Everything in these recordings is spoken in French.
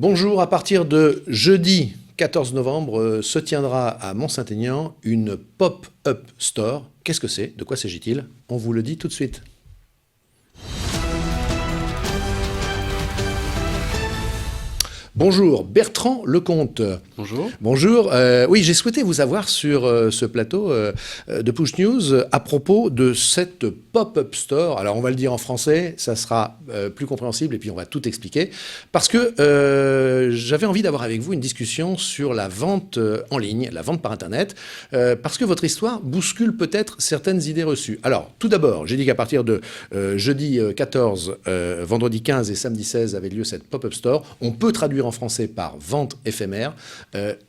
Bonjour, à partir de jeudi 14 novembre se tiendra à Mont-Saint-Aignan une pop-up store. Qu'est-ce que c'est? De quoi s'agit-il? On vous le dit tout de suite. Bonjour, Bertrand Lecomte. Bonjour. Bonjour. Oui, j'ai souhaité vous avoir sur ce plateau de Push News à propos de cette pop-up store. Alors, on va le dire en français, ça sera plus compréhensible et puis on va tout expliquer. Parce que j'avais envie d'avoir avec vous une discussion sur la vente en ligne, la vente par Internet, parce que votre histoire bouscule peut-être certaines idées reçues. Alors, tout d'abord, j'ai dit qu'à partir de jeudi 14, vendredi 15 et samedi 16 avait lieu cette pop-up store. On peut traduire en français par vente éphémère.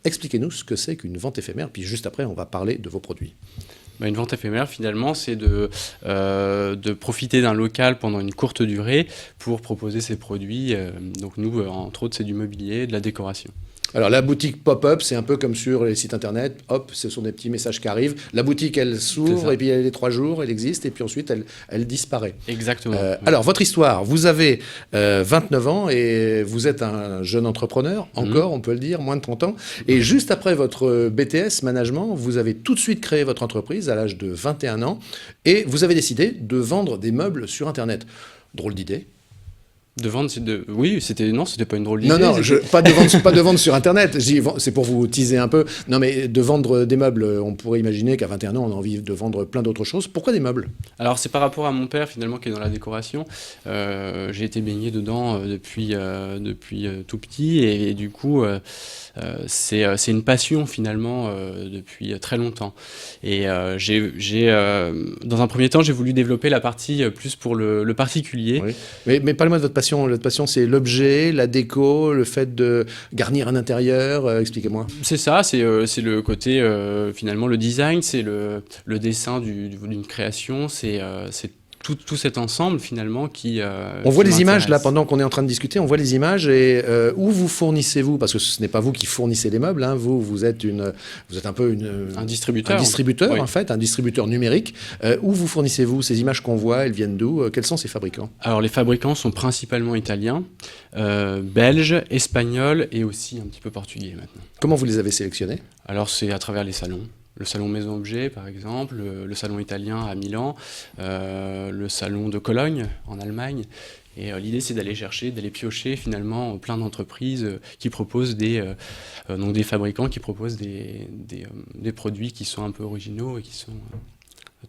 Expliquez-nous ce que c'est qu'une vente éphémère, puis juste après, on va parler de vos produits. Une vente éphémère, finalement, c'est de profiter d'un local pendant une courte durée pour proposer ses produits. Donc nous, entre autres, c'est du mobilier, de la décoration. Alors la boutique pop-up, c'est un peu comme sur les sites internet. Hop, ce sont des petits messages qui arrivent. La boutique, elle s'ouvre et puis elle est 3 jours, elle existe et puis ensuite elle disparaît. Exactement. Oui. Alors votre histoire, vous avez 29 ans et vous êtes un jeune entrepreneur, encore on peut le dire, moins de 30 ans. Et juste après votre BTS management, vous avez tout de suite créé votre entreprise à l'âge de 21 ans et vous avez décidé de vendre des meubles sur Internet. Drôle d'idée. De vendre, oui, c'était pas une drôle d'idée. Non, pas de vente sur Internet. C'est pour vous teaser un peu. Non, mais de vendre des meubles, on pourrait imaginer qu'à 21 ans, on a envie de vendre plein d'autres choses. Pourquoi des meubles? Alors, c'est par rapport à mon père, finalement, qui est dans la décoration. J'ai été baigné dedans depuis tout petit. Et du coup, c'est une passion, finalement, depuis très longtemps. Et dans un premier temps, j'ai voulu développer la partie plus pour le particulier. Oui. Mais parlez-moi de votre passion. Votre passion, c'est l'objet, la déco, le fait de garnir un intérieur. Expliquez-moi. C'est ça, c'est le côté, finalement, le design, c'est le dessin d'une création, c'est tout cet ensemble, finalement, qui on voit qui les images, là, m'intéresse. pendant qu'on est en train de discuter, on voit les images. Et où vous fournissez-vous? Parce que ce n'est pas vous qui fournissez les meubles. Hein, vous êtes un peu Un distributeur. Un distributeur, Oui. en fait, un distributeur numérique. Où vous fournissez-vous? Ces images qu'on voit, elles viennent d'où? Quels sont ces fabricants? Alors, les fabricants sont principalement italiens, belges, espagnols et aussi un petit peu portugais maintenant. Comment vous les avez sélectionnés? Alors, c'est à travers les salons. Le salon Maison Objet, par exemple, le salon italien à Milan, le salon de Cologne, en Allemagne. Et l'idée, c'est d'aller piocher, finalement, plein d'entreprises qui proposent donc des fabricants qui proposent des produits qui sont un peu originaux et qui sont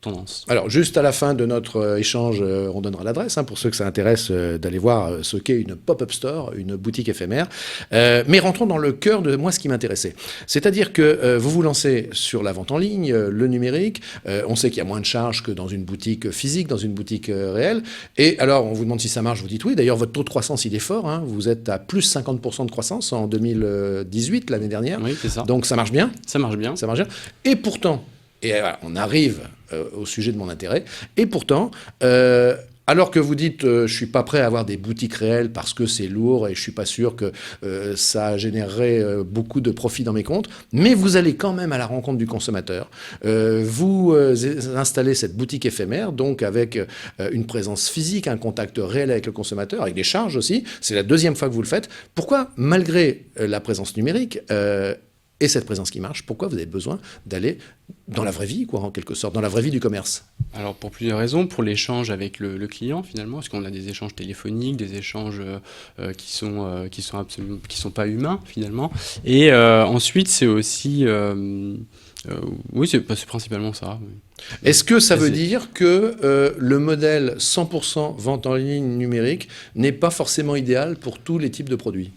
tendance. Alors, juste à la fin de notre échange, on donnera l'adresse, pour ceux que ça intéresse d'aller voir ce qu'est une pop-up store, une boutique éphémère. Mais rentrons dans le cœur de moi, ce qui m'intéressait. C'est-à-dire que vous vous lancez sur la vente en ligne, le numérique. On sait qu'il y a moins de charges que dans une boutique physique, dans une boutique réelle. Et alors, on vous demande si ça marche, vous dites oui. D'ailleurs, votre taux de croissance, il est fort. Vous êtes à plus 50% de croissance en 2018, l'année dernière. Oui, c'est ça. Donc, ça marche bien. Ça marche bien. Ça marche bien. Et pourtant... Et voilà, on arrive au sujet de mon intérêt. Et pourtant, alors que vous dites je ne suis pas prêt à avoir des boutiques réelles parce que c'est lourd et je ne suis pas sûr que ça générerait beaucoup de profit dans mes comptes, mais vous allez quand même à la rencontre du consommateur. Vous installez cette boutique éphémère, donc avec une présence physique, un contact réel avec le consommateur, avec des charges aussi. C'est la deuxième fois que vous le faites. Pourquoi, malgré la présence numérique, et cette présence qui marche, pourquoi vous avez besoin d'aller dans la vraie vie, en quelque sorte, dans la vraie vie du commerce? Alors, pour plusieurs raisons. Pour l'échange avec le client, finalement, parce qu'on a des échanges téléphoniques, des échanges qui sont pas humains, finalement. Et ensuite, c'est aussi... oui, c'est principalement ça. Oui. Est-ce que ça veut dire que le modèle 100% vente en ligne numérique n'est pas forcément idéal pour tous les types de produits?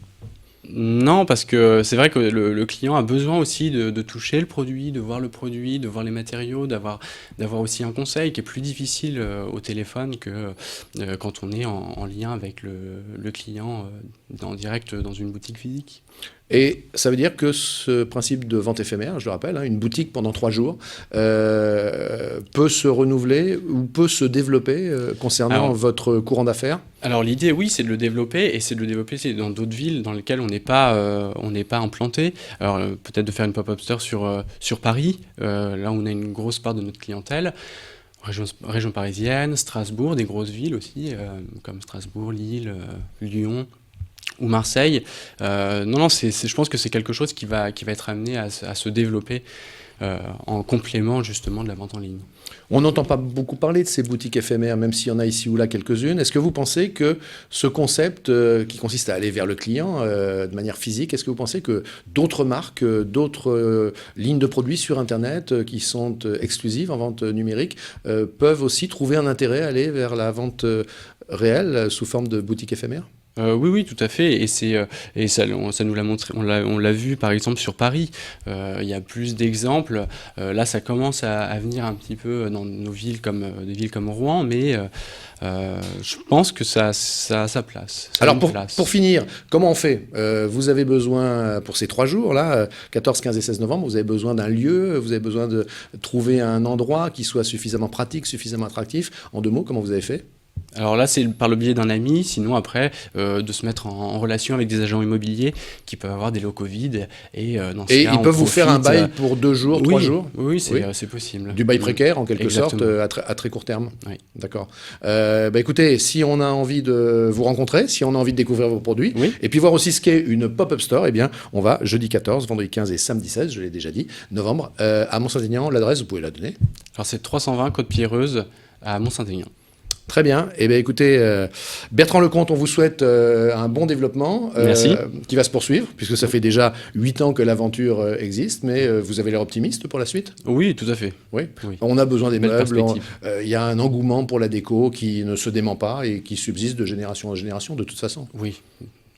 Non, parce que c'est vrai que le client a besoin aussi de toucher le produit, de voir les matériaux, d'avoir aussi un conseil qui est plus difficile au téléphone que quand on est en lien avec le client en direct dans une boutique physique. Et ça veut dire que ce principe de vente éphémère, je le rappelle, une boutique pendant 3 jours, peut se renouveler ou peut se développer concernant votre courant d'affaires? Alors l'idée, oui, c'est de le développer, et c'est de le développer dans d'autres villes dans lesquelles on n'est pas implanté. Alors peut-être de faire une pop-up store sur Paris, là où on a une grosse part de notre clientèle. Région parisienne, Strasbourg, des grosses villes aussi, comme Strasbourg, Lille, Lyon, ou Marseille. Non, je pense que c'est quelque chose qui va être amené à se développer en complément justement de la vente en ligne. On n'entend pas beaucoup parler de ces boutiques éphémères, même s'il y en a ici ou là quelques-unes. Est-ce que vous pensez que ce concept qui consiste à aller vers le client de manière physique, est-ce que vous pensez que d'autres marques, d'autres lignes de produits sur Internet qui sont exclusives en vente numérique peuvent aussi trouver un intérêt à aller vers la vente réelle sous forme de boutiques éphémères ? Oui, tout à fait. Et ça nous l'a montré. On l'a vu par exemple sur Paris. Il y a plus d'exemples. Là, ça commence à venir un petit peu dans nos villes des villes comme Rouen, mais je pense que ça a sa place. Alors pour finir, comment on fait ? Vous avez besoin, pour ces 3 jours, là, 14, 15 et 16 novembre, vous avez besoin d'un lieu, vous avez besoin de trouver un endroit qui soit suffisamment pratique, suffisamment attractif. En 2 mots, comment vous avez fait ? Alors là, c'est par le biais d'un ami, sinon après, de se mettre en relation avec des agents immobiliers qui peuvent avoir des locaux vides. Et ils peuvent vous faire un bail pour 2 jours, 3 jours ? Oui, c'est possible. Du bail précaire, en quelque sorte, à très court terme ? Oui. D'accord. Écoutez, si on a envie de vous rencontrer, si on a envie de découvrir vos produits, oui, et puis voir aussi ce qu'est une pop-up store, eh bien, on va jeudi 14, vendredi 15 et samedi 16, je l'ai déjà dit, novembre, à Mont-Saint-Aignan. L'adresse, vous pouvez la donner ? Alors c'est 320 Côte-Pierreuse à Mont-Saint-Aignan. Très bien. Eh bien, écoutez, Bertrand Lecomte, on vous souhaite un bon développement qui va se poursuivre, puisque ça fait déjà 8 ans que l'aventure existe, mais vous avez l'air optimiste pour la suite ? Oui, tout à fait. Oui. On a besoin des meubles. Il y a un engouement pour la déco qui ne se dément pas et qui subsiste de génération en génération, de toute façon. Oui,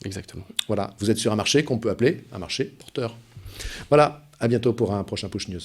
exactement. Voilà, vous êtes sur un marché qu'on peut appeler un marché porteur. Voilà, à bientôt pour un prochain Push News.